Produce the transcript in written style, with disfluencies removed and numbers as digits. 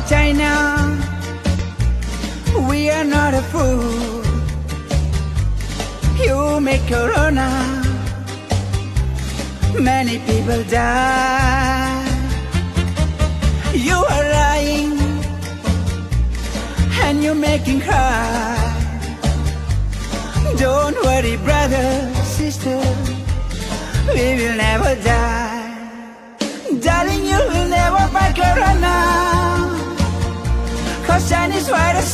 China. We are not a fool. You make corona. Many people die. You are lying and you're making cry. Don't worry, brother, sister, we will never die. Darling, you will never fight corona, 'cause Chinese virus